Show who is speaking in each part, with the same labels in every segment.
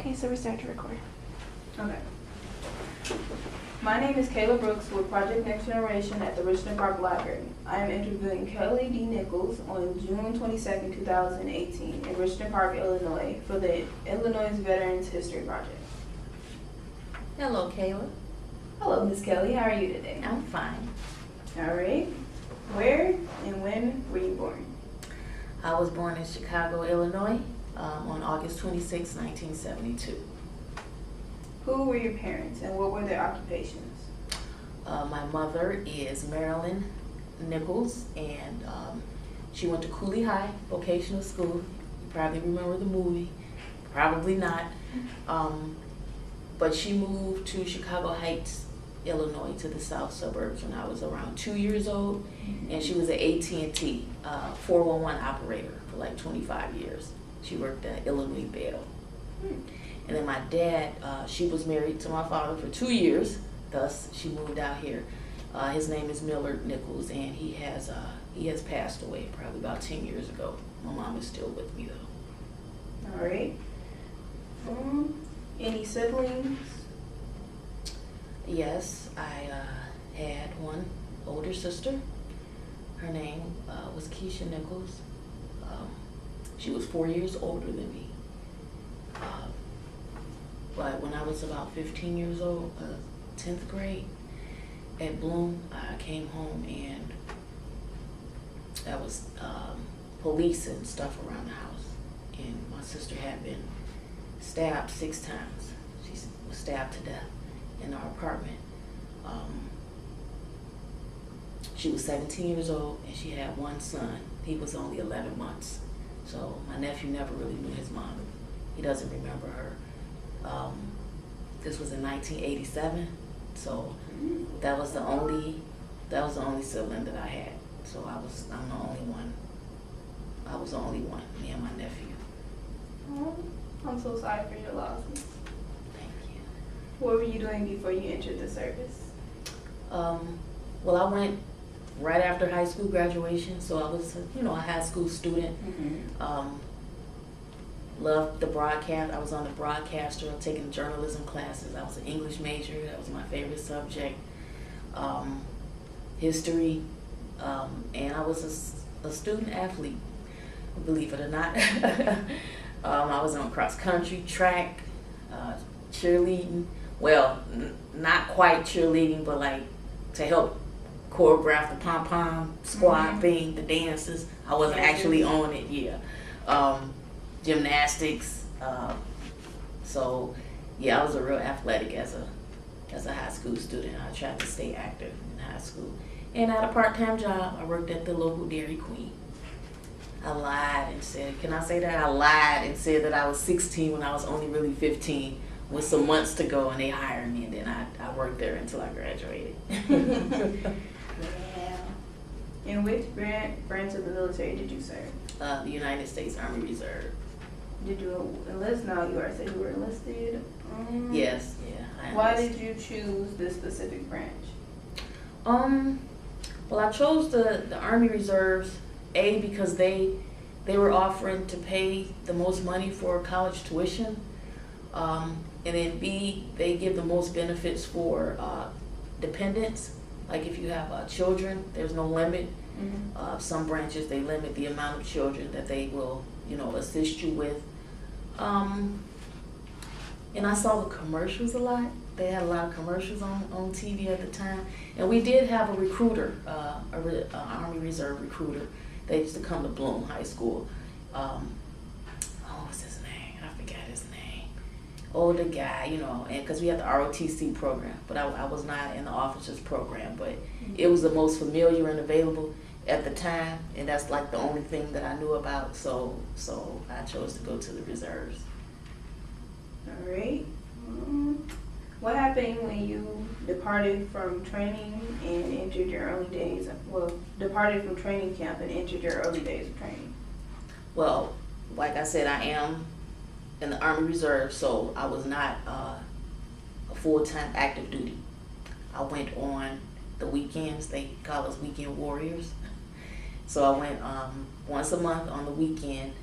Speaker 1: Okay, so we start to record.
Speaker 2: Okay. My name is Kayla Brooks with Project Next Generation at the Richland Park Library. I am interviewing Kelley D. Nichols on June 22nd, 2018 in Richland Park, Illinois for the Illinois Veterans History Project.
Speaker 3: Hello, Kayla.
Speaker 2: Hello, Ms. Kelley. How are you today?
Speaker 3: I'm fine.
Speaker 2: All right. Where and when were you born?
Speaker 3: I was born in Chicago, Illinois, on August 26, 1972.
Speaker 2: Who were your parents and what were their occupations?
Speaker 3: My mother is Marilyn Nichols, and she went to Cooley High Vocational School. You probably remember the movie, probably not. But she moved to Chicago Heights, Illinois, to the south suburbs when I was around 2 years old, and she was an AT&T 411 operator for like 25 years. She worked at Illinois Bell. And then my dad, she was married to my father for 2 years, thus she moved out here. His name is Millard Nichols, and he has passed away probably about 10 years ago. My mom is still with me though.
Speaker 2: All right. Any siblings?
Speaker 3: Yes, I had one older sister. Her name was Keisha Nichols. She was 4 years older than me. But when I was about 15 years old, 10th grade at Bloom, I came home and there was police and stuff around the house. And my sister had been stabbed 6 times. She was stabbed to death in our apartment. She was 17 years old and she had one son. He was only 11 months. So my nephew never really knew his mom. He doesn't remember her. This was in 1987, so that was the only sibling that I had. So I'm the only one. I was the only one, me and my nephew.
Speaker 2: Oh, I'm so sorry for your losses.
Speaker 3: Thank you.
Speaker 2: What were you doing before you entered the service?
Speaker 3: Well, I went right after high school graduation, so I was, a high school student. Loved the broadcast. I was on the broadcaster, taking journalism classes. I was an English major. That was my favorite subject. History, and I was a student athlete, believe it or not. I was on cross country, track, cheerleading. Well, not quite cheerleading, but like to help choreograph the pom-pom squad thing, the dances. I wasn't actually on it, yeah. Gymnastics. So yeah, I was a real athletic as a high school student. I tried to stay active in high school. And I had a part-time job. I worked at the local Dairy Queen. I lied and said, can I say that? I lied and said that I was 16 when I was only really 15 with some months to go, and they hired me, and then I worked there until I graduated.
Speaker 2: Yeah. In which branch of the military did you serve?
Speaker 3: The United States Army Reserve.
Speaker 2: Did you enlist? No, you already said you were enlisted.
Speaker 3: Yes, yeah.
Speaker 2: Why did you choose this specific branch?
Speaker 3: Well, I chose the Army Reserves, A, because they were offering to pay the most money for college tuition, and then B, they give the most benefits for dependents. Like if you have children, there's no limit. Some branches, they limit the amount of children that they will, assist you with. And I saw the commercials a lot. They had a lot of commercials on TV at the time. And we did have a recruiter, an Army Reserve recruiter. They used to come to Bloom High School. What was his name? I forgot his name. Older guy, and because we had the ROTC program, but I was not in the officers program, but it was the most familiar and available at the time, and that's like the only thing that I knew about, so I chose to go to the reserves.
Speaker 2: All right. What happened when you departed from training and entered your early days? Well, departed from training camp and entered your early days of training.
Speaker 3: Well, like I said, I am in the Army Reserve, so I was not a full-time active duty. I went on the weekends. They call us weekend warriors. So I went once a month on the weekend,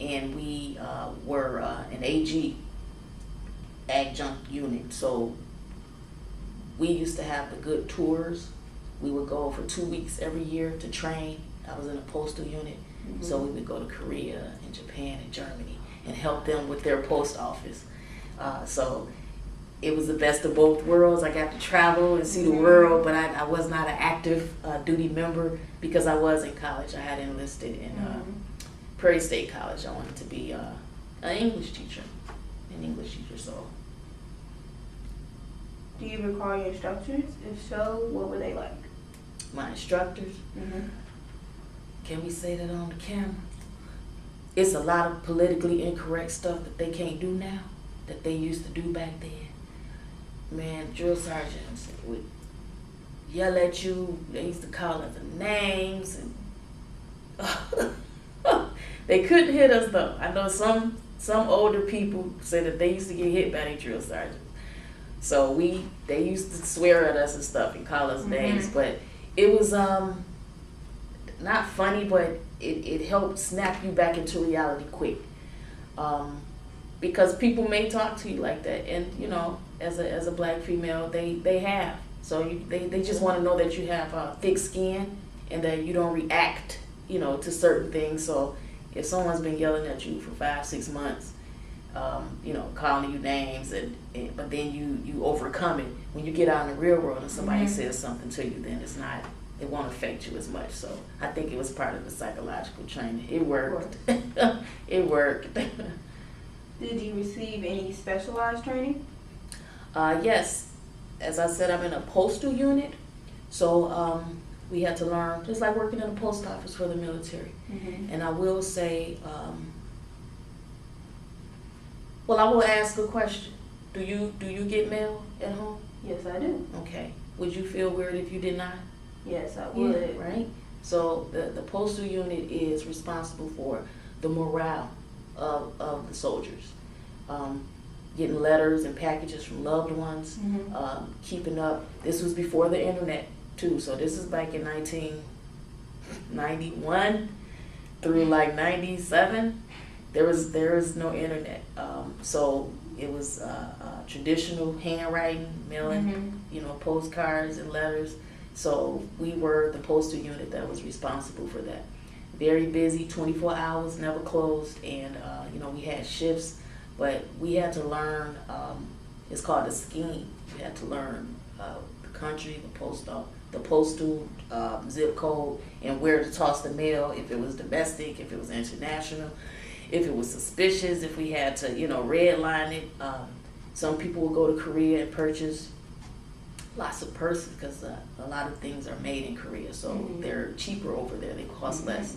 Speaker 3: and we were an AG adjunct unit. So we used to have the good tours. We would go for 2 weeks every year to train. I was in a postal unit, so we would go to Korea and Japan and Germany and help them with their post office. So it was the best of both worlds. I got to travel and see the world, but I was not an active duty member because I was in college. I had enlisted in Prairie State College. I wanted to be an English teacher. So.
Speaker 2: Do you recall your instructors? If so, what were they like?
Speaker 3: My instructors? Can we say that on the camera? It's a lot of politically incorrect stuff that they can't do now that they used to do back then. Man, drill sergeants would yell at you. They used to call us names. And they couldn't hit us though. I know some older people say that they used to get hit by their drill sergeants. So they used to swear at us and stuff and call us names, but it was not funny, but it helped snap you back into reality quick. Because people may talk to you like that, and you know, as a black female, they have. So they just want to know that you have thick skin and that you don't react, you know, to certain things. So if someone's been yelling at you for 5-6 months, you know, calling you names, but then you overcome it. When you get out in the real world and somebody says something to you, then it won't affect you as much. So I think it was part of the psychological training. It worked. It worked.
Speaker 2: Did you receive any specialized training?
Speaker 3: Yes. As I said, I'm in a postal unit, so we had to learn, just like working in a post office for the military. And I will say, well, I will ask a question. Do you get mail at home?
Speaker 2: Yes, I do.
Speaker 3: Okay. Would you feel weird if you did not?
Speaker 2: Yes, I would.
Speaker 3: Yeah, right? So the postal unit is responsible for the morale of the soldiers. Getting letters and packages from loved ones, keeping up. This was before the internet too, so this is back in 1991 through like 97. There was no internet, so it was traditional handwriting, mailing, you know, postcards and letters. So we were the postal unit that was responsible for that. Very busy, 24 hours, never closed, and you know, we had shifts, but we had to learn. It's called a scheme. We had to learn the country, the postal zip code, and where to toss the mail. If it was domestic, if it was international, if it was suspicious, if we had to, you know, redline it. Some people will go to Korea and purchase lots of purses because a lot of things are made in Korea, so they're cheaper over there. They cost less.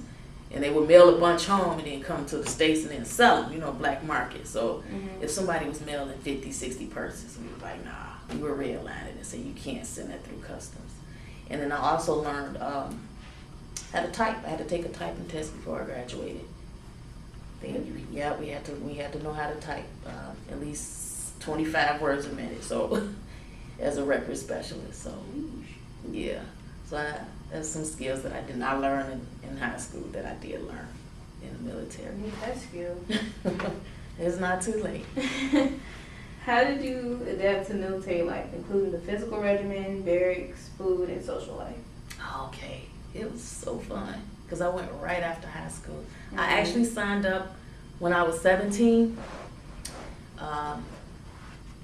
Speaker 3: And they would mail a bunch home and then come to the States and then sell them, you know, black market. So if somebody was mailing 50, 60 purses, we were like, nah, we were redlining and saying you can't send that through customs. And then I also learned how to type. I had to take a typing test before I graduated. Yeah, we had to know how to type at least 25 words a minute. So as a record specialist, so yeah. So there's some skills that I did not learn in high school that I did learn in the military.
Speaker 2: That skill.
Speaker 3: It's not too late.
Speaker 2: How did you adapt to military life, including the physical regimen, barracks, food, and social life?
Speaker 3: Okay, it was so fun because I went right after high school. I actually signed up when I was 17.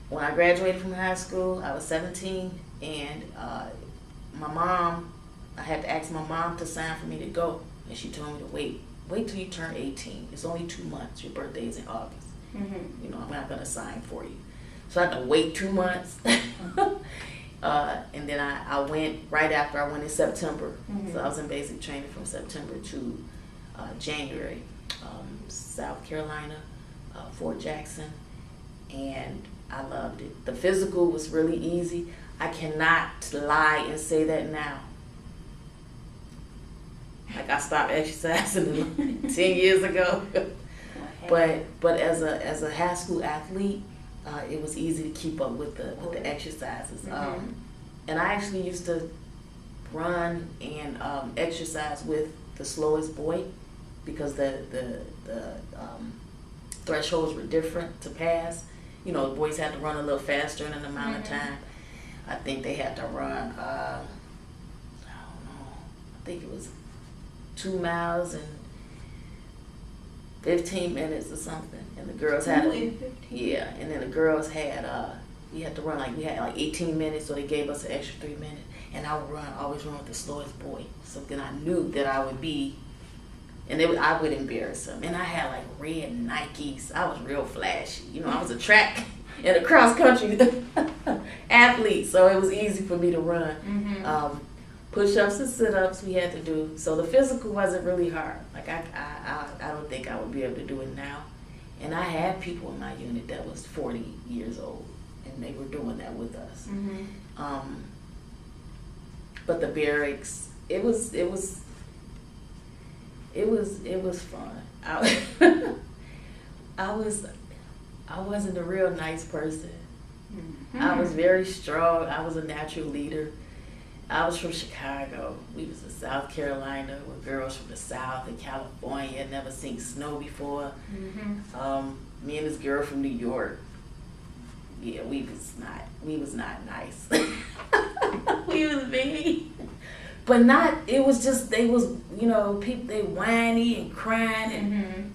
Speaker 3: When I graduated from high school, I was 17, and I had to ask my mom to sign for me to go, and she told me to wait till you turn 18. It's only 2 months. Your birthday's in August. You know, I'm not gonna sign for you. So I had to wait 2 months. And then I went right after. I went in September. So I was in basic training from September to January. South Carolina, Fort Jackson, and I loved it. The physical was really easy. I cannot lie and say that now. Like I stopped exercising 10 years ago. But as a high school athlete, it was easy to keep up with the exercises. And I actually used to run and exercise with the slowest boy because the thresholds were different to pass. you know, the boys had to run a little faster in an amount of time. I think they had to run, I don't know, I think it was 2 miles in 15 minutes or something. And the girls had, yeah, and then the girls had, we had to run we had like 18 minutes, so they gave us an extra 3 minutes. And I would always run with the slowest boy. So then I knew that I would be, and I would embarrass them. And I had like red Nikes. I was real flashy. You know, I was a track and a cross country athlete, so it was easy for me to run. Push-ups and sit-ups we had to do. So the physical wasn't really hard. Like I don't think I would be able to do it now. And I had people in my unit that was 40 years old, and they were doing that with us. But the barracks, it was fun. I wasn't a real nice person. I was very strong. I was a natural leader. I was from Chicago. We was in South Carolina with girls from the South and California. Had never seen snow before. Me and this girl from New York. Yeah, we was not nice. We was mean. But not, it was just, they was, you know, people, they whiny and crying and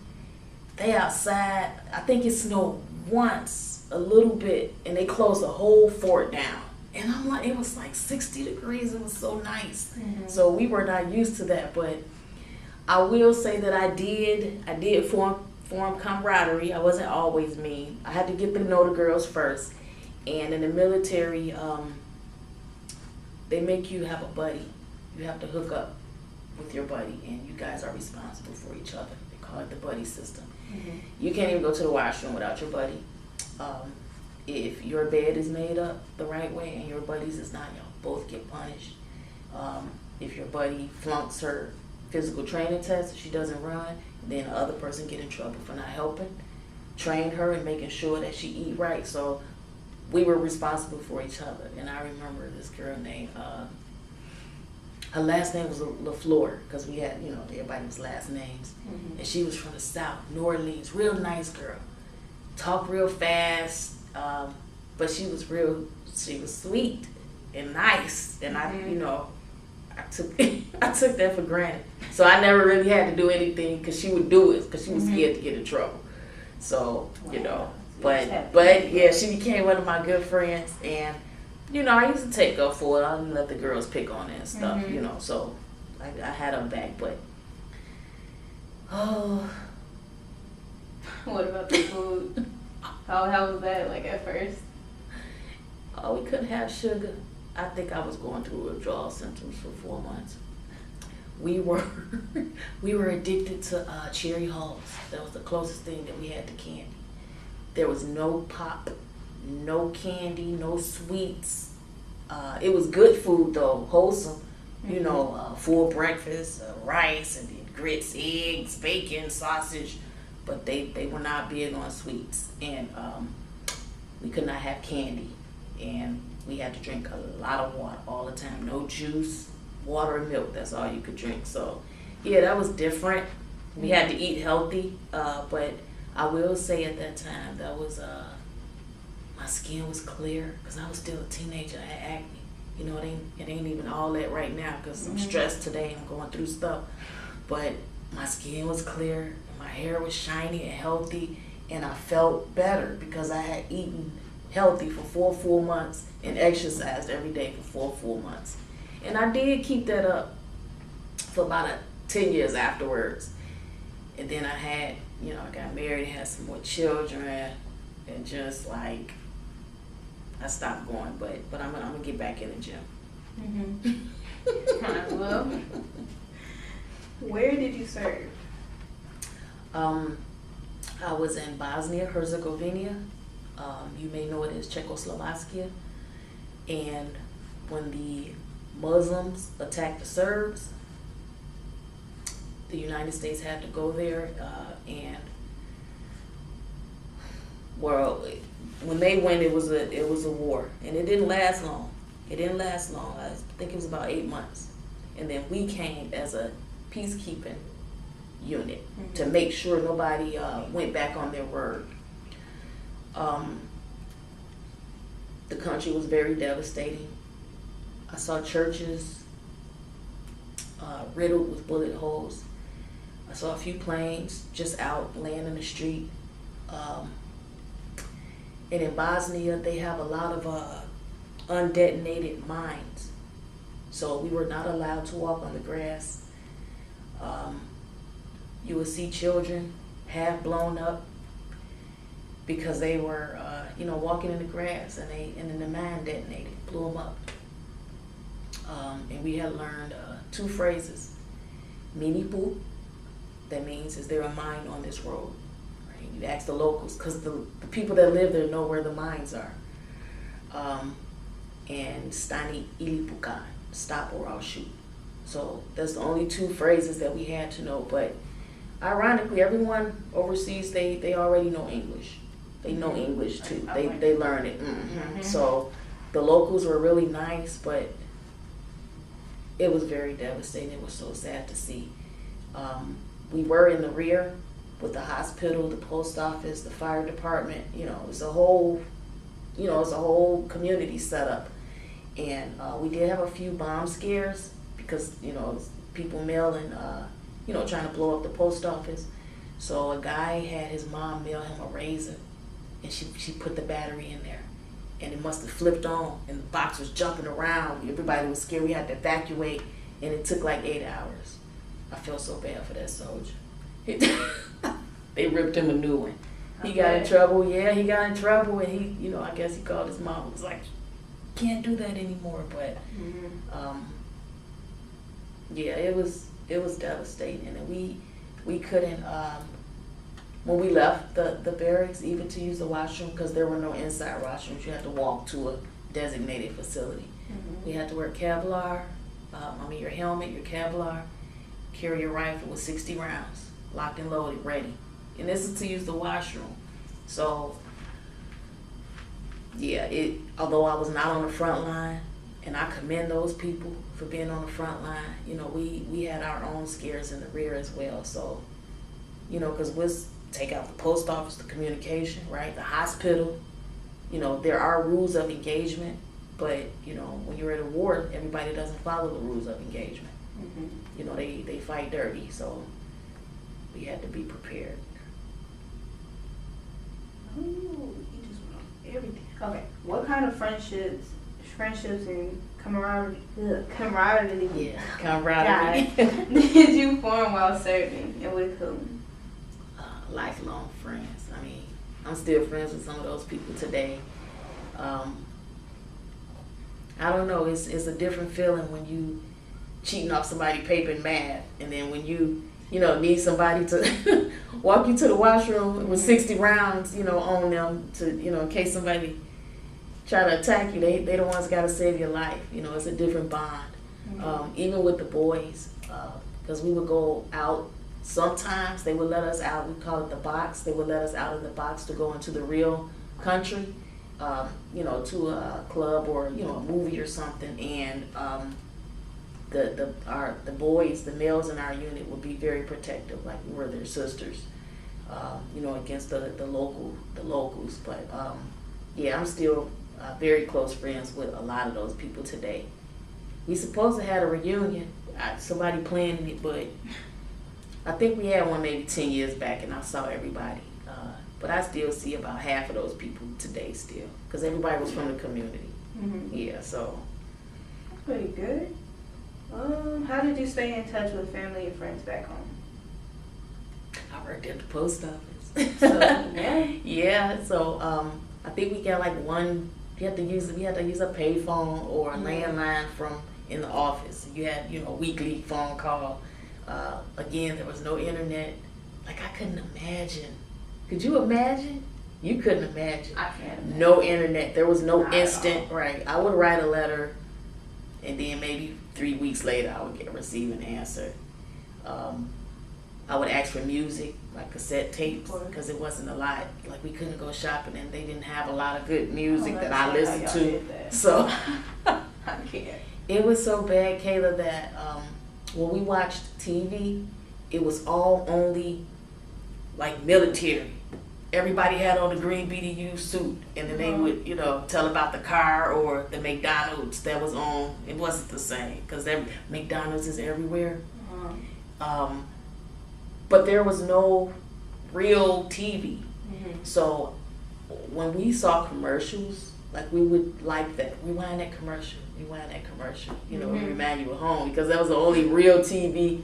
Speaker 3: they outside. I think it snowed once, a little bit, and they closed the whole fort down. And I'm like, it was like 60 degrees. It was so nice. So we were not used to that. But I will say that I did form camaraderie. I wasn't always mean. I had to get to know the girls first. And in the military, they make you have a buddy. You have to hook up with your buddy, and you guys are responsible for each other. They call it the buddy system. You can't even go to the washroom without your buddy. If your bed is made up the right way and your buddy's is not, y'all both get punished. If your buddy flunks her physical training test, if she doesn't run, then the other person get in trouble for not helping, train her and making sure that she eat right. So we were responsible for each other. And I remember this girl named, her last name was LaFleur, because we had, you know, everybody was last names. And she was from the South, New Orleans, real nice girl. Talked real fast. But she was sweet and nice, and I took that for granted. So I never really had to do anything because she would do it because she was scared to get in trouble. So but yeah, she became one of my good friends, and I used to take up for it. I didn't let the girls pick on it and stuff, So I had her back, but
Speaker 2: What about the food? How was that like at first?
Speaker 3: Oh, we couldn't have sugar. I think I was going through withdrawal symptoms for 4 months. We were addicted to cherry hulls. That was the closest thing that we had to candy. There was no pop, no candy, no sweets. It was good food though, wholesome. Full breakfast, rice and then grits, eggs, bacon, sausage. But they were not big on sweets, and we could not have candy, and we had to drink a lot of water all the time. No juice, water and milk, that's all you could drink. So yeah, that was different. We had to eat healthy, but I will say at that time that was my skin was clear because I was still a teenager. I had acne. It ain't even all that right now because I'm stressed today. I'm going through stuff, but my skin was clear. My hair was shiny and healthy, and I felt better because I had eaten healthy for 4 full months and exercised every day for 4 full months. And I did keep that up for about 10 years afterwards. And then I got married, had some more children, and just like, I stopped going, but I'm gonna get back in the gym.
Speaker 2: Well, where did you serve?
Speaker 3: I was in Bosnia, Herzegovina. You may know it as Czechoslovakia. And when the Muslims attacked the Serbs, the United States had to go there. When they went, it was a war, and it didn't last long. I think it was about 8 months, and then we came as a peacekeeping unit to make sure nobody went back on their word. The country was very devastating. I saw churches riddled with bullet holes. I saw a few planes just out laying in the street. And in Bosnia, they have a lot of undetonated mines. So we were not allowed to walk on the grass. You would see children half blown up because they were, walking in the grass, and then the mine detonated, blew them up. And we had learned 2 phrases. Minipu, that means, is there a mine on this road? Right? You ask the locals, because the people that live there know where the mines are. And Stani Ilipukan, stop or I'll shoot. So that's the only 2 phrases that we had to know. But ironically, everyone overseas, they already know English. They know English too. They learn it. Mm-hmm. So the locals were really nice, but it was very devastating. It was so sad to see. We were in the rear with the hospital, the post office, the fire department. It's a whole community set up. And we did have a few bomb scares because, people mailing, trying to blow up the post office. So a guy had his mom mail him a razor, and she put the battery in there. And it must have flipped on, and the box was jumping around. Everybody was scared. We had to evacuate, and it took like 8 hours. I feel so bad for that soldier. They ripped him a new one. He got in trouble. Yeah, he got in trouble, and he, I guess he called his mom. It was like, can't do that anymore. But, yeah, it was devastating, and we couldn't. When we left the barracks, even to use the washroom, because there were no inside washrooms, you had to walk to a designated facility. We had to wear Kevlar, your helmet, your Kevlar, carry your rifle with 60 rounds, locked and loaded, ready. And this is to use the washroom. So, yeah, although I was not on the front line, and I commend those people for being on the front line, we had our own scares in the rear as well. So, because we'll take out the post office, the communication, right? The hospital, there are rules of engagement, but, when you're at a war, everybody doesn't follow the rules of engagement. They fight dirty, so we had to be prepared.
Speaker 2: Oh, you just went on everything. Okay, what kind of friendships and camaraderie did you form while serving, and with whom?
Speaker 3: Lifelong friends. I'm still friends with some of those people today. I don't know, it's a different feeling when you cheating off somebody's paper and math, and then when you need somebody to walk you to the washroom with 60 rounds, on them to, in case somebody try to attack you, they the ones got to save your life. It's a different bond. Even with the boys, because we would go out. Sometimes they would let us out. We call it the box. They would let us out of the box to go into the real country, to a club or a movie or something. And the boys, the males in our unit, would be very protective, like we were their sisters, against the locals. But yeah, I'm still very close friends with a lot of those people today. We supposed to have a reunion. Somebody planning it, but I think we had one maybe 10 years back, and I saw everybody. But I still see about half of those people today still, because everybody was from the community. Yeah, so.
Speaker 2: That's pretty good. How did you stay in touch with family and friends back home?
Speaker 3: I worked at the post office.
Speaker 2: So, yeah.
Speaker 3: Yeah, so I think we got like we had to use a payphone or a landline from in the office. You had, weekly phone call. Again, there was no internet. Like, I couldn't imagine. Could you imagine? You couldn't imagine.
Speaker 2: I can't imagine.
Speaker 3: No internet. There was no
Speaker 2: Not
Speaker 3: instant, right? I would write a letter, and then maybe 3 weeks later, I would receive an answer. I would ask for music, like cassette tapes, because it wasn't a lot. Like, we couldn't go shopping, and they didn't have a lot of good music that I listened to. So,
Speaker 2: I can't.
Speaker 3: It was so bad, Kayla, that when we watched TV, it was all only like military everybody had on a green BDU suit, and then they would, you know, tell about the car or the McDonald's that was on. It wasn't the same because McDonald's is everywhere. But there was no real TV. So when we saw commercials, like we would like that. Rewind that commercial. Rewind that commercial. You know, remind you of home because that was the only real TV.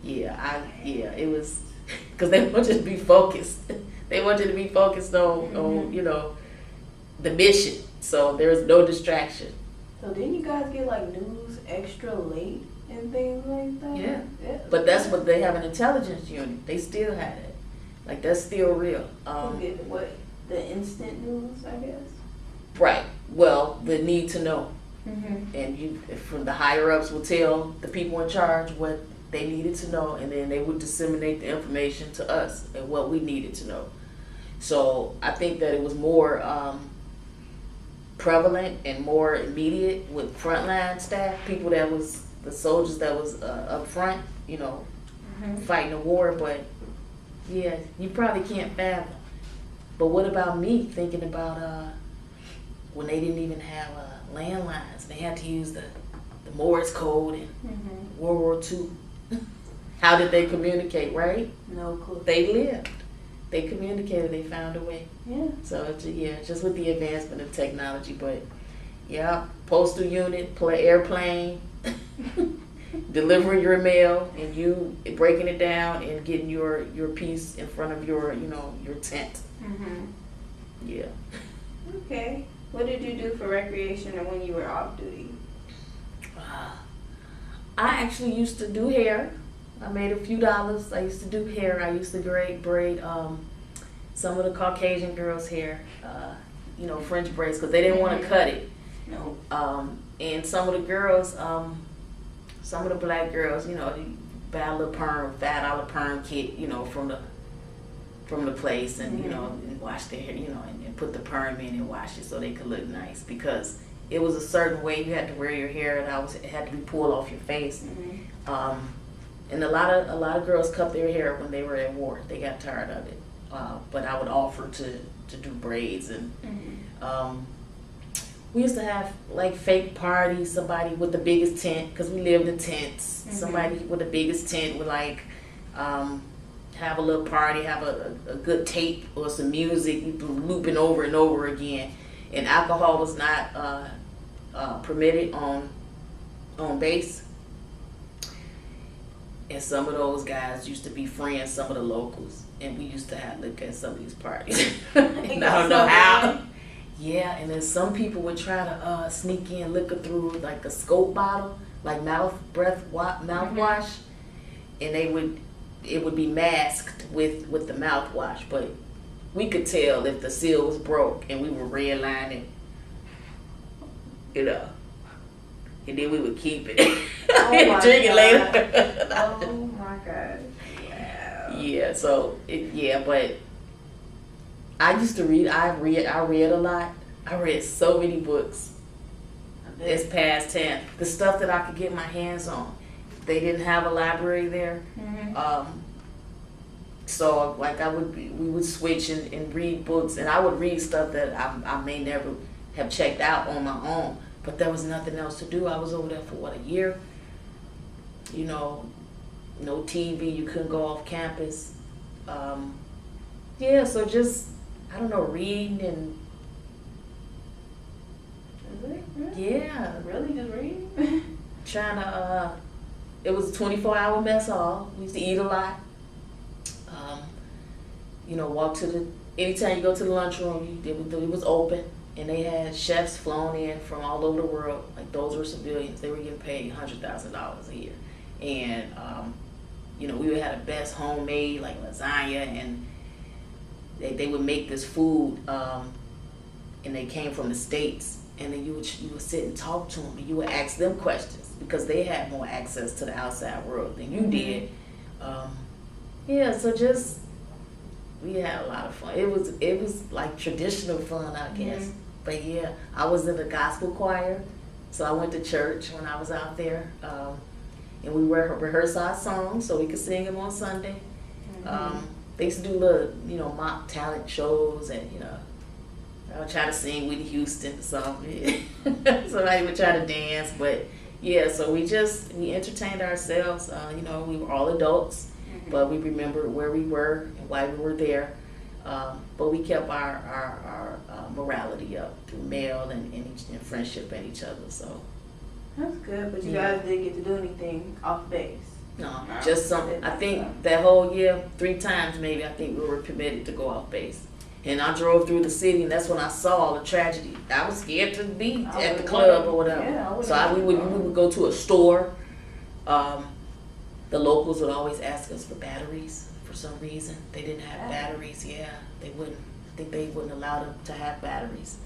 Speaker 3: It was because they want you to be focused. They want you to be focused on you know, the mission. So there's no distraction.
Speaker 2: So didn't you guys get like news extra late and things like that?
Speaker 3: Yeah. But that's what they have an intelligence unit. They still have it. Like that's still real.
Speaker 2: What? The instant news, I guess.
Speaker 3: Right. Well, the need to know. And you, from the higher ups, will tell the people in charge what they needed to know, and then they would disseminate the information to us and what we needed to know. So I think that it was more prevalent and more immediate with frontline staff, people that was the soldiers that was up front, you know, fighting the war. But yeah, you probably can't fathom. But what about me thinking about when they didn't even have landlines? They had to use the Morse code in World War II. How did they communicate, right?
Speaker 2: No clue.
Speaker 3: They lived. They communicated. They found a way.
Speaker 2: Yeah.
Speaker 3: So, just with the advancement of technology. But, yeah, postal unit, airplane, delivering your mail, and you breaking it down and getting your piece in front of your, you know, your tent. Yeah.
Speaker 2: Okay. What did you do for recreation or when you were off duty?
Speaker 3: I actually used to do hair. I made a few dollars. I used to do hair. I used to braid some of the Caucasian girls' hair, you know, French braids, because they didn't want to cut it.
Speaker 2: No.
Speaker 3: And some of the girls, some of the black girls, you know, they buy a little perm, $5 perm kit, you know, from the place, and you know, and wash their hair, you know, and put the perm in and wash it so they could look nice, because it was a certain way you had to wear your hair, and it had to be pulled off your face. And a lot of girls cut their hair when they were at war. They got tired of it. But I would offer to do braids, and we used to have like fake parties. Somebody with the biggest tent, because we lived in tents. Somebody with the biggest tent would like have a little party, have a good tape or some music looping over and over again. And alcohol was not permitted on base. And some of those guys used to be friends, some of the locals, and we used to look at some of these parties. And I don't know how. Yeah, and then some people would try to sneak in liquor through like a scope bottle, like mouthwash, and it would be masked with the mouthwash, but we could tell if the seal was broke, and we would redline it, you know. And then we would keep it and drink it later.
Speaker 2: Oh my gosh. Wow.
Speaker 3: Yeah, so but I used to read. I read a lot. I read so many books. It's past 10. The stuff that I could get my hands on. They didn't have a library there. So like we would switch and read books, and I would read stuff that I may never have checked out on my own. But there was nothing else to do. I was over there for a year. You know, no TV. You couldn't go off campus. So just, I don't know, reading and.
Speaker 2: Is it?
Speaker 3: Yeah.
Speaker 2: Really, just reading?
Speaker 3: Trying to. It was a 24-hour mess hall. We used to eat a lot. You know, walk to anytime you go to the lunchroom, it was open. And they had chefs flown in from all over the world. Like, those were civilians. They were getting paid $100,000 a year. And, you know, we would have the best homemade, like, lasagna. And they would make this food, and they came from the States. And then you would sit and talk to them. And you would ask them questions, because they had more access to the outside world than you did. So just, we had a lot of fun. It was like traditional fun, I guess. But yeah, I was in the gospel choir, so I went to church when I was out there, and we rehearsed our songs so we could sing them on Sunday. they used to do little, mock talent shows, and I would try to sing Whitney Houston or something. Somebody would try to dance, but yeah, so we entertained ourselves. We were all adults, but we remembered where we were and why we were there. But we kept our morality up through mail and friendship and each other. So
Speaker 2: that's good. But you guys didn't get to do anything off base.
Speaker 3: No, just something. I think that whole year, 3 times maybe, I think we were permitted to go off base. And I drove through the city, and that's when I saw all the tragedy. I was scared to be at the club or whatever.
Speaker 2: Yeah,
Speaker 3: so we would go to a store. The locals would always ask us for batteries for some reason. They didn't have batteries. Yeah, they wouldn't. I think they wouldn't allow them to have batteries.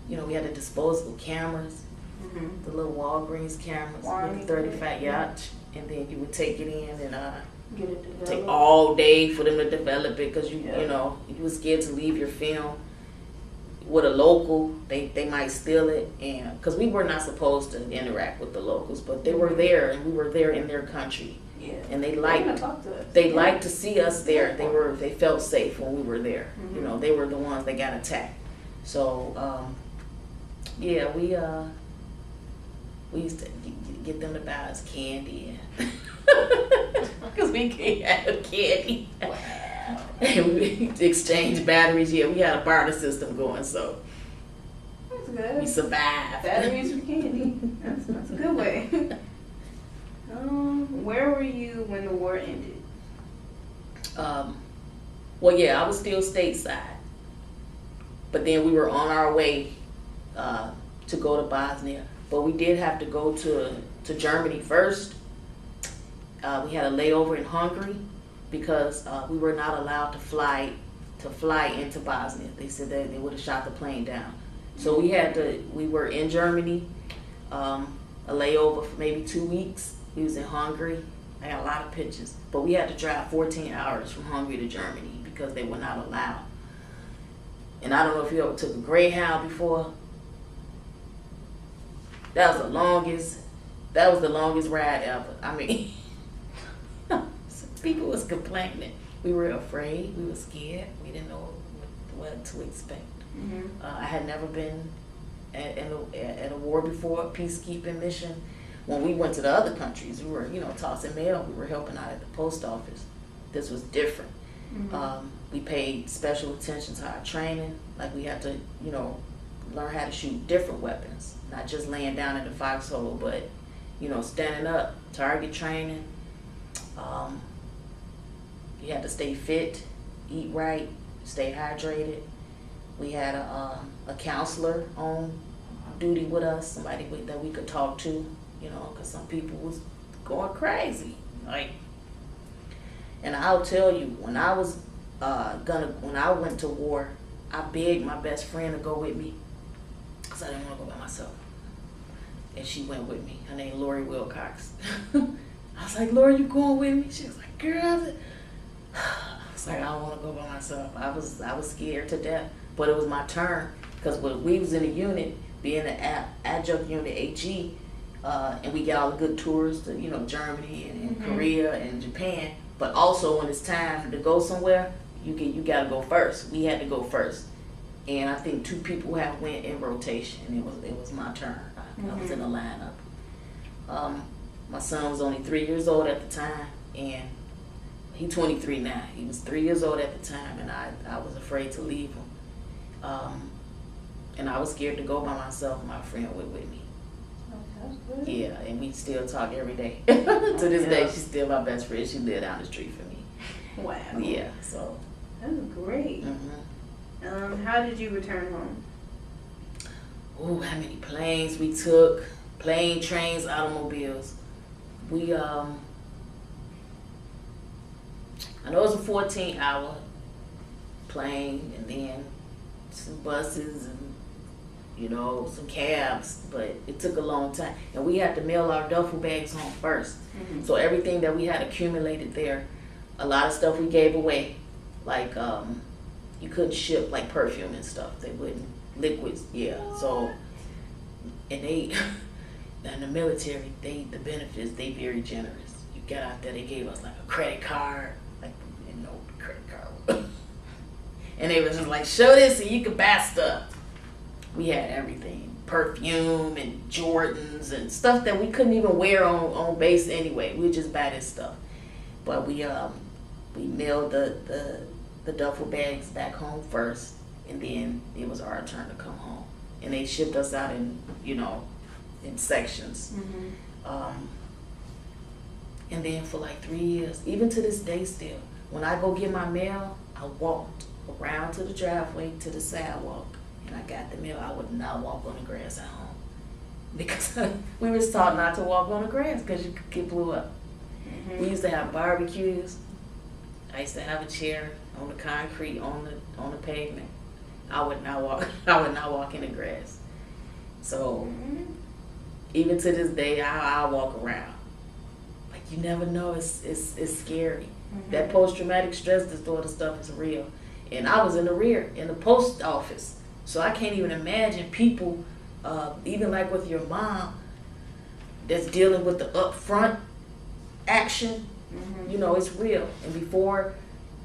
Speaker 3: We had the disposable cameras, the little Walgreens cameras with the 35 yacht, and then you would take it in and
Speaker 2: get it developed.
Speaker 3: Take all day for them to develop it, because you were scared to leave your film with a local. They might steal it, and because we were not supposed to interact with the locals, but they were there, and we were there in their country. Yeah. And they liked to see us there. They felt safe when we were there. They were the ones that got attacked. So we used to get them to buy us candy, because we can't have candy. Wow. And we exchanged batteries. Yeah, we had a barter system going, so
Speaker 2: that's good.
Speaker 3: We survived.
Speaker 2: Batteries for candy. That's a good way. Where were you when the war ended?
Speaker 3: Well, yeah, I was still stateside, but then we were on our way to go to Bosnia. But we did have to go to Germany first. We had a layover in Hungary because we were not allowed to fly into Bosnia. They said that they would have shot the plane down. So we were in Germany, a layover for maybe 2 weeks. We was in Hungary. I got a lot of pictures. But we had to drive 14 hours from Hungary to Germany because they were not allowed. And I don't know if you ever took a Greyhound before. That was the longest ride ever. I mean, people was complaining. We were afraid. We were scared. We didn't know what to expect. I had never been at a war before, a peacekeeping mission. When we went to the other countries, we were, tossing mail. We were helping out at the post office. This was different. We paid special attention to our training. Like, we had to, learn how to shoot different weapons, not just laying down in the foxhole, but standing up, target training. You had to stay fit, eat right, stay hydrated. We had a counselor on duty with us, somebody that we could talk to, because some people was going crazy. And I'll tell you, when I went to war, I begged my best friend to go with me, because I didn't want to go by myself. And she went with me. Her name Lori Wilcox. I was like, Lori, you going with me? She was like, girl, I was like, I don't want to go by myself. I was scared to death. But it was my turn, because when we was in a unit, being an adjunct unit AG, and we get all the good tours to, Germany and Korea and Japan. But also when it's time to go somewhere, you gotta go first. We had to go first. And I think 2 people have went in rotation. It was my turn. I was in the lineup. My son was only 3 years old at the time, and he's 23 now. He was 3 years old at the time, and I was afraid to leave him. And I was scared to go by myself. My friend went with me.
Speaker 2: That's good.
Speaker 3: Yeah, and we still talk every day. To this day, she's still my best friend. She lived down the street from me.
Speaker 2: Wow.
Speaker 3: Yeah, so.
Speaker 2: That's great. How did you return home?
Speaker 3: Oh, how many planes we took. Plane, trains, automobiles. We, I know it was a 14-hour plane, and then some buses and, some cabs, but it took a long time. And we had to mail our duffel bags home first. So everything that we had accumulated there, a lot of stuff we gave away. Like, you couldn't ship, like, perfume and stuff. They wouldn't. Liquids, yeah. So, and in the military, the benefits, they very generous. You got out there, they gave us like a credit card, like we didn't know what the credit card was. And they was just like, show this and you can buy stuff. We had everything, perfume and Jordans and stuff that we couldn't even wear on base anyway. We just buy this stuff. But we mailed the duffel bags back home first, and then it was our turn to come home. And they shipped us out in, in sections. And then for like 3 years, even to this day still, when I go get my mail, I walked around to the driveway to the sidewalk, and I got the mail. I would not walk on the grass at home because we were taught not to walk on the grass because you could get blew up. We used to have barbecues. I used to have a chair on the concrete on the pavement. I would not walk. I would not walk in the grass. So even to this day, I walk around. Like you never know. It's scary. That post-traumatic stress disorder stuff is real. And I was in the rear in the post office, so I can't even imagine people, even like with your mom, that's dealing with the upfront action. It's real. And before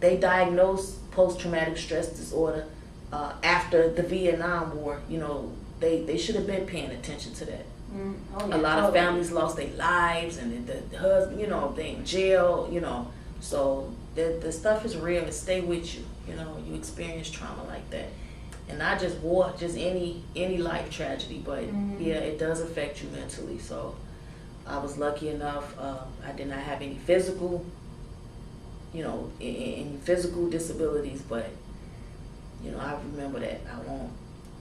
Speaker 3: they diagnosed post-traumatic stress disorder, after the Vietnam War, they should have been paying attention to that. A lot of families lost their lives, and the husband, they in jail, so the stuff is real. It stay with you. You experience trauma like that, and not just war, just any life tragedy. But yeah, it does affect you mentally. So I was lucky enough. I did not have any physical, any physical disabilities, but I remember that. I won't.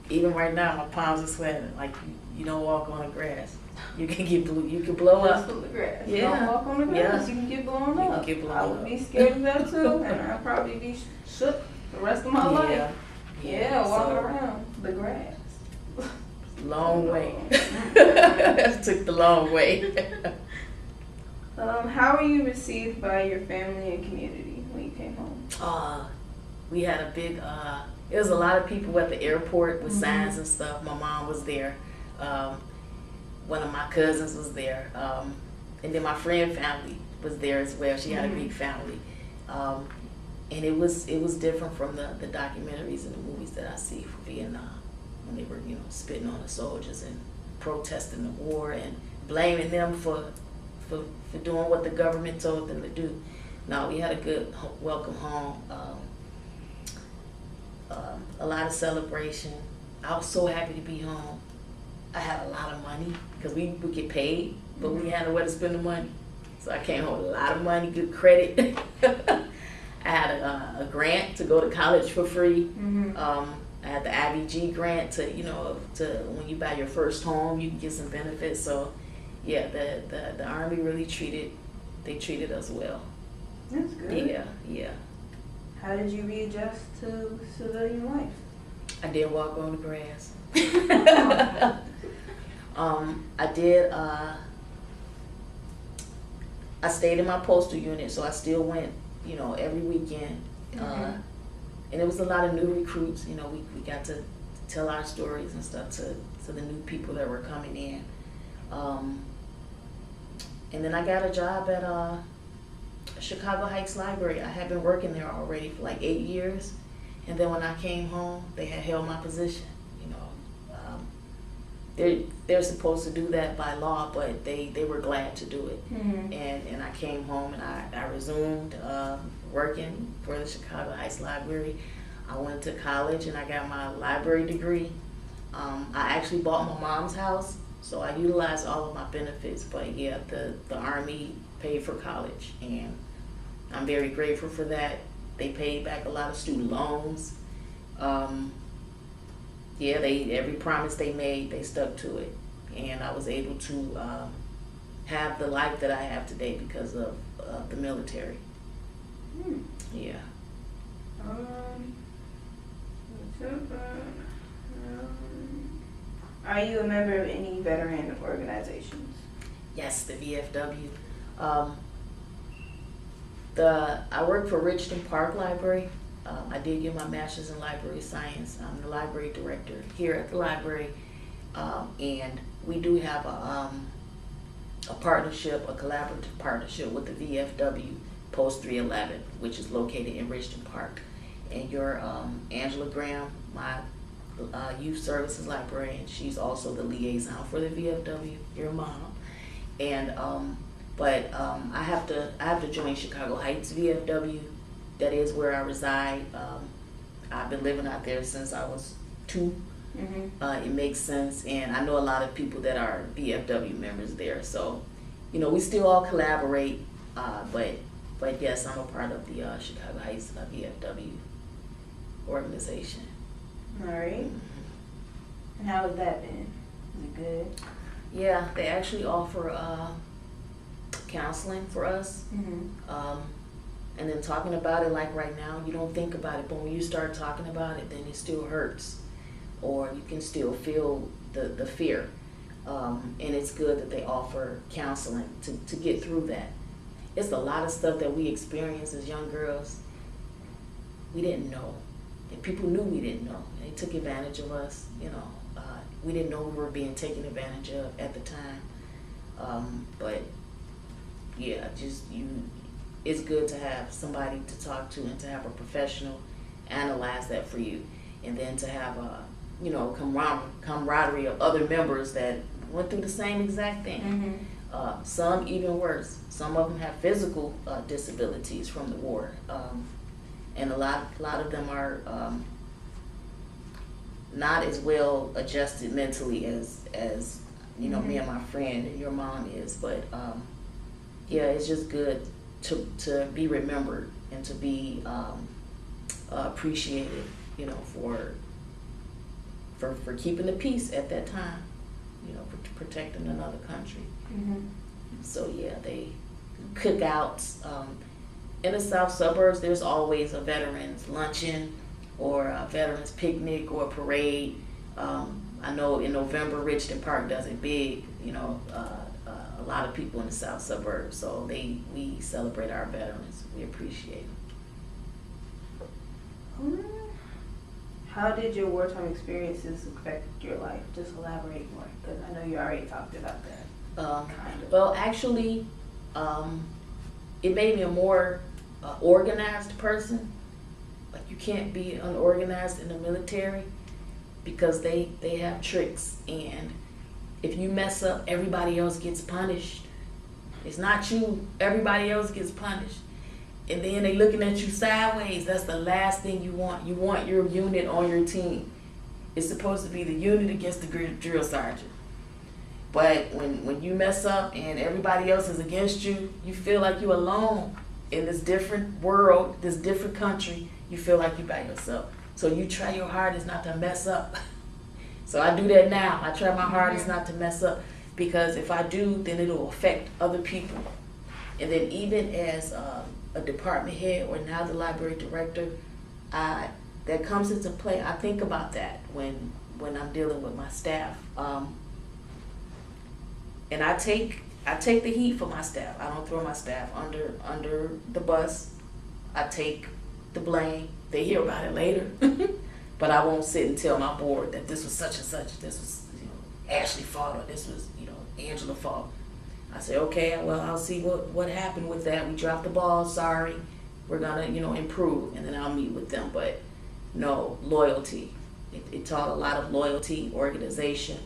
Speaker 3: Even right now, my palms are sweating. Like you don't walk on the grass. You can get you can blow up.
Speaker 2: The grass.
Speaker 3: Yeah.
Speaker 2: Don't walk on the grass. You can get blown up.
Speaker 3: Can get blown
Speaker 2: I would be scared of that too, and I'd probably be shook the rest of my life. Yeah, walking around the grass.
Speaker 3: Long way. Took the long way.
Speaker 2: How were you received by your family and community when you came home?
Speaker 3: We had a big, it was a lot of people at the airport with signs and stuff. My mom was there. One of my cousins was there. And then my friend family was there as well. She had a big family. And it was different from the documentaries and the movies that I see for Vietnam, when they were, spitting on the soldiers and protesting the war and blaming them for doing what the government told them to do. No, we had a good welcome home. A lot of celebration. I was so happy to be home. I had a lot of money because we would get paid, but we had nowhere to spend the money. So I came home with a lot of money, good credit. I had a grant to go to college for free. I had the IBG grant to when you buy your first home, you can get some benefits. So yeah, the Army really treated us well.
Speaker 2: That's good.
Speaker 3: Yeah.
Speaker 2: How did you readjust to civilian life?
Speaker 3: I did walk on the grass. I did. I stayed in my postal unit, so I still went, every weekend. And it was a lot of new recruits. We got to tell our stories and stuff to the new people that were coming in. And then I got a job at Chicago Heights Library. I had been working there already for like 8 years. And then when I came home, they had held my position. They're supposed to do that by law, but they were glad to do it. And I came home and I resumed working for the Chicago Heights Library. I went to college and I got my library degree. I actually bought my mom's house, so I utilized all of my benefits. But yeah, the Army paid for college, and I'm very grateful for that. They paid back a lot of student loans. Every promise they made, they stuck to it, and I was able to have the life that I have today because of the military. Yeah.
Speaker 2: Are you a member of any veteran organizations?
Speaker 3: Yes, the VFW. I work for Richmond Park Library. I did get my master's in library science. I'm the library director here at the library, and we do have a partnership, a collaborative partnership with the VFW Post 311, which is located in Richmond Park. And your Angela Graham, my youth services librarian, she's also the liaison for the VFW, your mom. And I have to join Chicago Heights VFW. That is where I reside. I've been living out there since I was 2. Mm-hmm. It makes sense, and I know a lot of people that are VFW members there. So, we still all collaborate. But yes, I'm a part of the Chicago Heights VFW organization.
Speaker 2: All right. Mm-hmm. And how has that been? Is it good?
Speaker 3: Yeah, they actually offer counseling for us. Mm-hmm. And then talking about it, like right now, you don't think about it, but when you start talking about it, then it still hurts, or you can still feel the fear. And it's good that they offer counseling to get through that. It's a lot of stuff that we experience as young girls we didn't know. And people knew we didn't know. They took advantage of us, we didn't know we were being taken advantage of at the time. But yeah, it's good to have somebody to talk to and to have a professional analyze that for you, and then to have camaraderie of other members that went through the same exact thing. Mm-hmm. Some even worse. Some of them have physical disabilities from the war, and a lot of them are not as well adjusted mentally as mm-hmm. me and my friend and your mom is. But yeah, it's just good to be remembered and to be appreciated, for keeping the peace at that time, for protecting another country. Mm-hmm. So yeah, they cookouts. In the south suburbs, there's always a veterans luncheon or a veterans picnic or a parade. I know in November, Richmond Park does it big. A lot of people in the south suburbs, so we celebrate our veterans. We appreciate them.
Speaker 2: How did your wartime experiences affect your life? Just elaborate more, because I know you already talked about that. Kind of.
Speaker 3: Well, actually, it made me a more organized person. Like, you can't be unorganized in the military because they have tricks, and if you mess up, everybody else gets punished. It's not you, everybody else gets punished. And then they looking at you sideways. That's the last thing you want. You want your unit on your team. It's supposed to be the unit against the drill sergeant. But when you mess up and everybody else is against you, you feel like you're alone in this different world, this different country. You feel like you're by yourself. So you try your hardest not to mess up. So I do that now. I try my hardest not to mess up, because if I do, then it'll affect other people. And then even as a department head, or now the library director, that comes into play. I think about that when I'm dealing with my staff. And I take the heat for my staff. I don't throw my staff under the bus. I take the blame. They hear about it later. But I won't sit and tell my board that this was such and such, this was Ashley fault, or this was Angela fault. I say, okay, well, I'll see what happened with that. We dropped the ball, sorry. We're gonna improve, and then I'll meet with them. But no, loyalty. It taught a lot of loyalty, organization,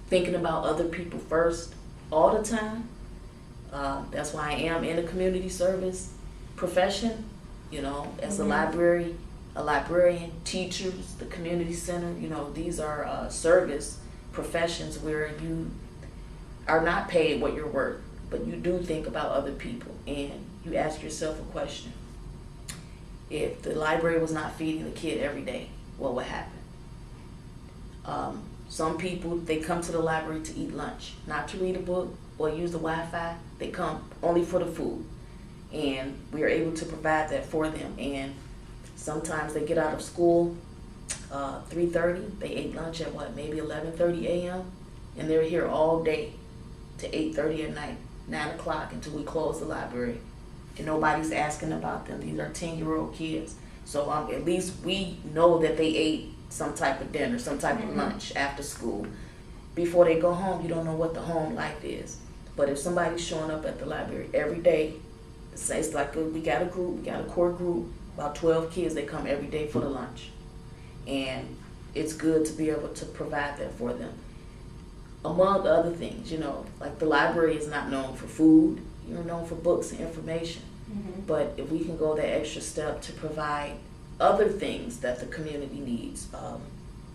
Speaker 3: thinking about other people first all the time. That's why I am in a community service profession, as
Speaker 2: Mm-hmm.
Speaker 3: a librarian, teachers, the community center. These are service professions where you are not paid what you're worth, but you do think about other people, and you ask yourself a question. If the library was not feeding the kid every day, what would happen? Some people, they come to the library to eat lunch, not to read a book or use the Wi-Fi. They come only for the food, and we are able to provide that for them. And sometimes they get out of school 3:30. They ate lunch at maybe 11:30 a.m. and they're here all day to 8:30 at night, 9 o'clock until we close the library. And nobody's asking about them. These are 10-year-old kids. So at least we know that they ate some type of dinner, some type of lunch after school. before they go home, you don't know what the home life is. But if somebody's showing up at the library every day, it's like we got a core group, about 12 kids. They come every day for the lunch. And it's good to be able to provide that for them. Among other things, like the library is not known for food, you're known for books and information.
Speaker 2: Mm-hmm.
Speaker 3: But if we can go that extra step to provide other things that the community needs,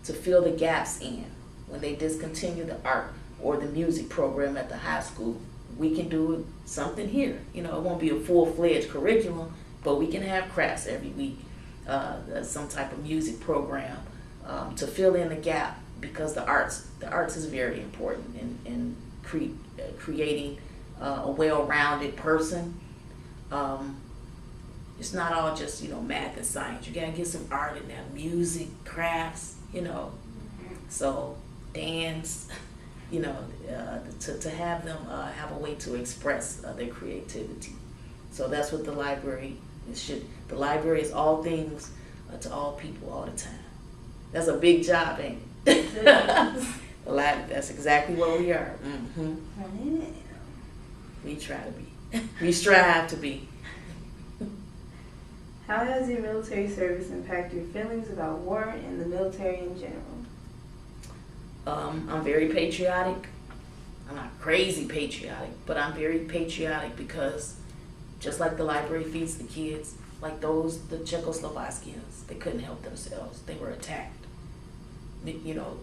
Speaker 3: to fill the gaps in when they discontinue the art or the music program at the high school, we can do something here. It won't be a full-fledged curriculum, but we can have crafts every week, some type of music program to fill in the gap, because the arts is very important in creating a well-rounded person. It's not all just math and science. You gotta get some art in there, music, crafts, so dance, to have them have a way to express their creativity. So that's what the library should. The library is all things to all people all the time. That's a big job, ain't it? That's exactly what we are. Mm-hmm. We try to be. We strive to be.
Speaker 2: How has your military service impacted your feelings about war and the military in general?
Speaker 3: I'm very patriotic. I'm not crazy patriotic, but I'm very patriotic because just like the library feeds the kids, like the Czechoslovakians, they couldn't help themselves. They were attacked.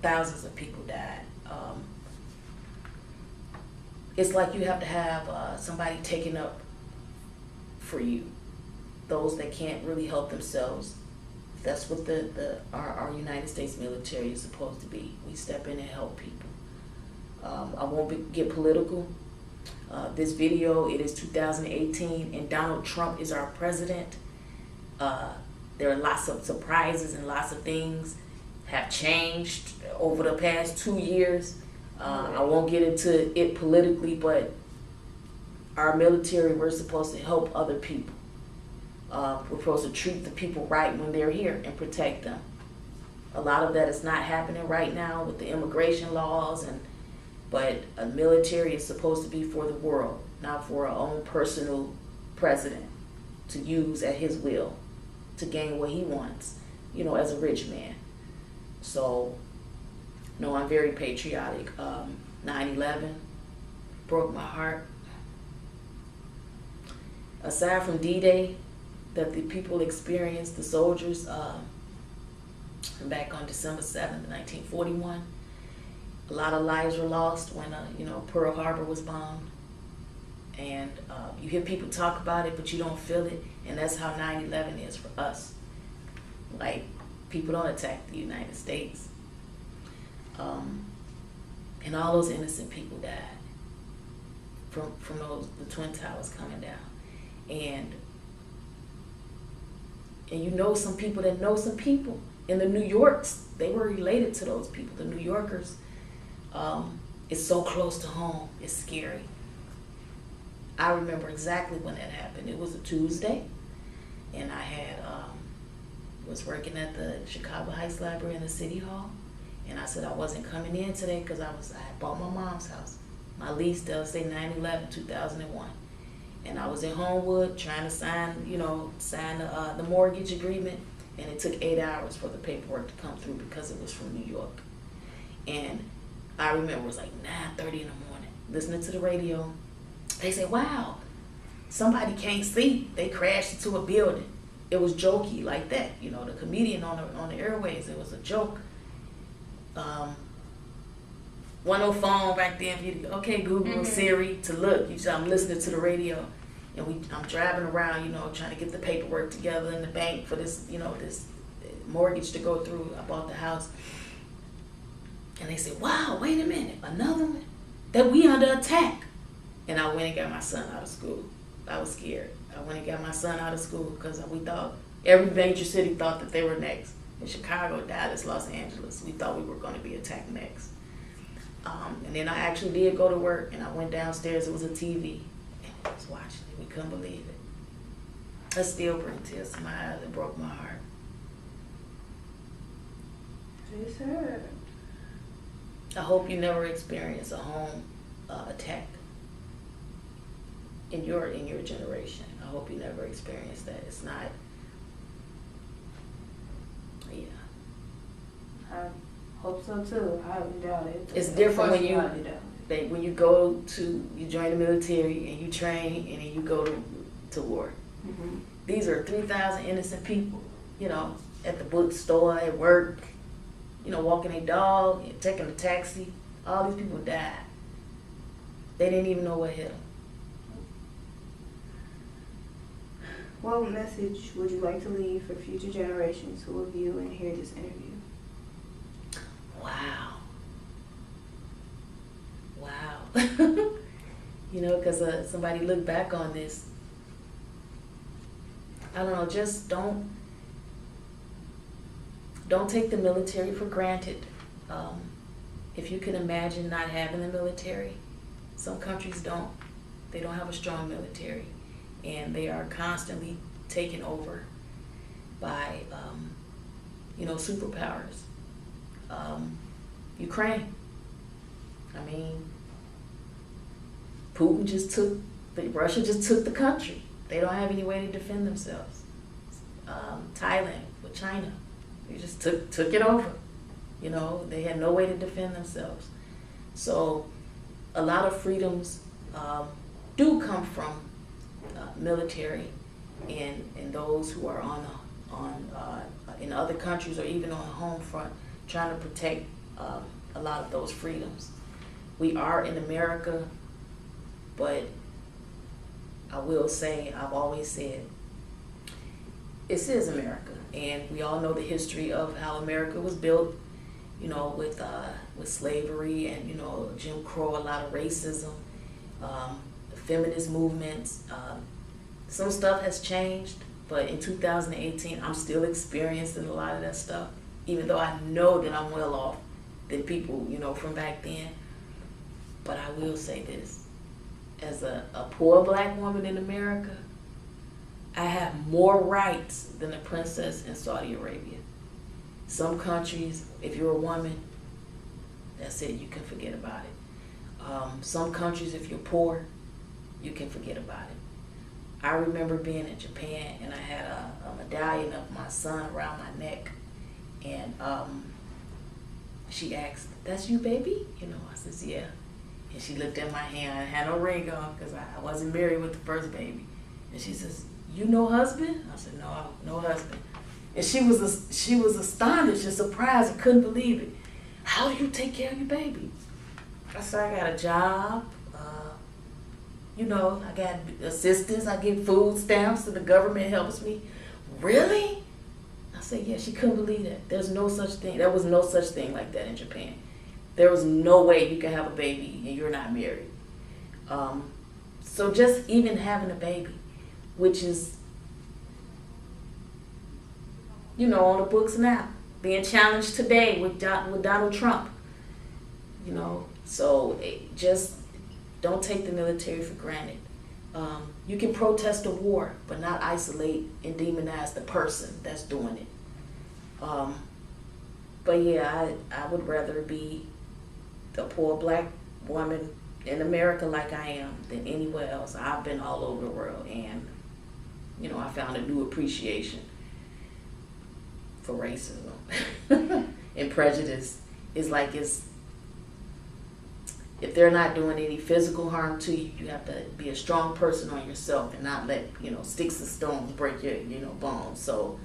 Speaker 3: Thousands of people died. It's like you have to have somebody taking up for you, those that can't really help themselves. That's what our United States military is supposed to be. We step in and help people. I won't get political. This video, it is 2018, and Donald Trump is our president. There are lots of surprises and lots of things have changed over the past 2 years. I won't get into it politically, but our military, we're supposed to help other people. We're supposed to treat the people right when they're here and protect them. A lot of that is not happening right now with the immigration laws, but a military is supposed to be for the world, not for our own personal president to use at his will to gain what he wants, as a rich man. So, no, I'm very patriotic. 9/11 broke my heart. Aside from D-Day, that the people experienced, the soldiers, back on December 7th, 1941. A lot of lives were lost when, Pearl Harbor was bombed. And you hear people talk about it, but you don't feel it. And that's how 9/11 is for us. Like, people don't attack the United States. And all those innocent people died from the Twin Towers coming down. And some people that know some people. And the New Yorks, they were related to those people. The New Yorkers, it's so close to home. It's scary. I remember exactly when that happened. It was a Tuesday, and I was working at the Chicago Heights Library in the City Hall, and I said I wasn't coming in today because I had bought my mom's house. My lease does say 9/11/2001. And I was in Homewood trying to sign the mortgage agreement, and it took 8 hours for the paperwork to come through because it was from New York. And I remember it was like 9:30 in the morning, listening to the radio. They said, wow, somebody can't sleep. They crashed into a building. It was jokey like that. The comedian on the airways, it was a joke. One no phone back then. Okay, Google, Siri, to look. I'm listening to the radio, and I'm driving around, trying to get the paperwork together in the bank for this, this mortgage to go through. I bought the house, and they said, "Wow, wait a minute, another one? That we under attack?" And I went and got my son out of school. I was scared. I went and got my son out of school because we thought every major city thought that they were next. In Chicago, Dallas, Los Angeles, we thought we were going to be attacked next. And then I actually did go to work, and I went downstairs. It was a TV, and I was watching it. We couldn't believe it. That still brings tears to my eyes. It broke my heart.
Speaker 2: Yes, sir.
Speaker 3: I hope you never experience a home attack in your generation. I hope you never experience that. It's not. Yeah.
Speaker 2: I hope so too. I highly doubt it.
Speaker 3: It's different when you join the military and you train and then you go to war.
Speaker 2: Mm-hmm.
Speaker 3: These are 3,000 innocent people, you know, at the bookstore, at work, you know, walking a dog, taking a taxi. All these people died. They didn't even know what hit them.
Speaker 2: What message would you like to leave for future generations who will view and hear this interview?
Speaker 3: Wow. You know, because somebody looked back on this. I don't know, just don't take the military for granted. If you can imagine not having the military, some countries don't. They don't have a strong military, and they are constantly taken over by, superpowers. Ukraine. I mean, Russia just took the country. They don't have any way to defend themselves. Thailand with China, they just took it over. You know, they had no way to defend themselves. So a lot of freedoms do come from military and those who are on in other countries or even on the home front trying to protect a lot of those freedoms. We are in America, but I will say, I've always said, this is America, and we all know the history of how America was built, you know, with slavery and, you know, Jim Crow, a lot of racism, the feminist movements. Some stuff has changed, but in 2018, I'm still experiencing a lot of that stuff, even though I know that I'm well off than people, you know, from back then. But I will say this, as a poor black woman in America, I have more rights than a princess in Saudi Arabia. Some countries, if you're a woman, that's it, you can forget about it. Some countries, if you're poor, you can forget about it. I remember being in Japan and I had a medallion of my son around my neck, and she asked, "That's you, baby?" You know, I says, "Yeah." And she looked at my hand. I had no ring on because I wasn't married with the first baby. And she says, "You no husband?" I said, No husband." And she was astonished and surprised and couldn't believe it. "How do you take care of your baby?" I said, "I got a job. You know, I got assistance. I get food stamps and the government helps me." "Really?" I said, "Yeah." She couldn't believe that. There's no such thing. There was no such thing like that in Japan. There was no way you can have a baby and you're not married. So just even having a baby, which is, you know, on the books now, being challenged today with Donald Trump, you know, so just don't take the military for granted. You can protest a war, but not isolate and demonize the person that's doing it. But yeah, I would rather be a poor black woman in America like I am than anywhere else. I've been all over the world, and, you know, I found a new appreciation for racism and prejudice. It's like if they're not doing any physical harm to you, you have to be a strong person on yourself and not let, you know, sticks and stones break your, you know, bones. So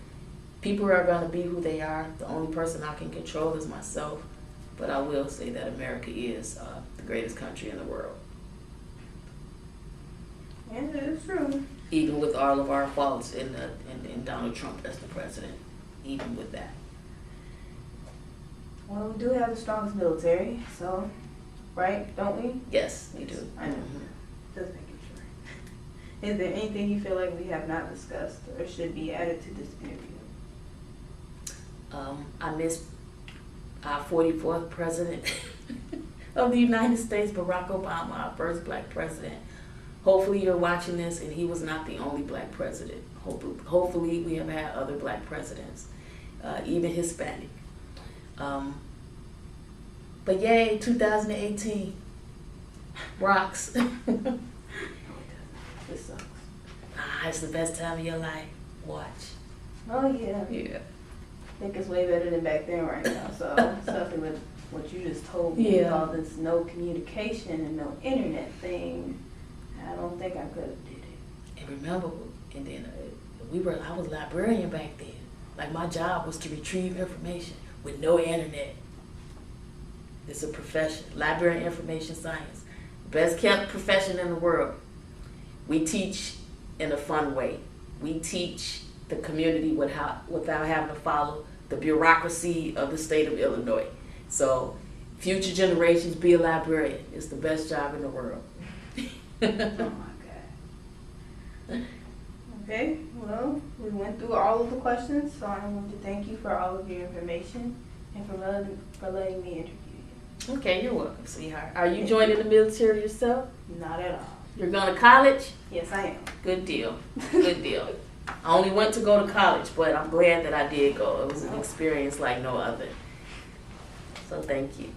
Speaker 3: people are going to be who they are. The only person I can control is myself. But I will say that America is the greatest country in the world.
Speaker 2: And it is true.
Speaker 3: Even with all of our faults in Donald Trump as the president, even with that.
Speaker 2: Well, we do have the strongest military, so, right? Don't we?
Speaker 3: Yes, we do.
Speaker 2: I know. Just making sure. Is there anything you feel like we have not discussed or should be added to this interview?
Speaker 3: I miss our 44th president of the United States, Barack Obama, our first black president. Hopefully you're watching this and he was not the only black president. Hopefully we have had other black presidents, even Hispanic. But yay, 2018 rocks.
Speaker 2: This sucks.
Speaker 3: It's the best time of your life. Watch.
Speaker 2: Oh yeah.
Speaker 3: Yeah.
Speaker 2: I think it's way better than back then right now. So especially with what you just told me, with
Speaker 3: Yeah.
Speaker 2: all this no communication and no internet thing, I don't think I could have did it.
Speaker 3: And remember, and then I was a librarian back then. Like my job was to retrieve information with no internet. It's a profession, library information science, best kept profession in the world. We teach in a fun way. We teach the community without having to follow the bureaucracy of the state of Illinois. So, future generations, be a librarian. It's the best job in the world.
Speaker 2: Oh my God. Okay, well, we went through all of the questions, so I want to thank you for all of your information and for letting me interview you.
Speaker 3: Okay, you're welcome, sweetheart. Are you joining the military yourself?
Speaker 2: Not at all.
Speaker 3: You're going to college?
Speaker 2: Yes, I am.
Speaker 3: Good deal. Good deal. I only went to go to college, but I'm glad that I did go. It was an experience like no other. So thank you.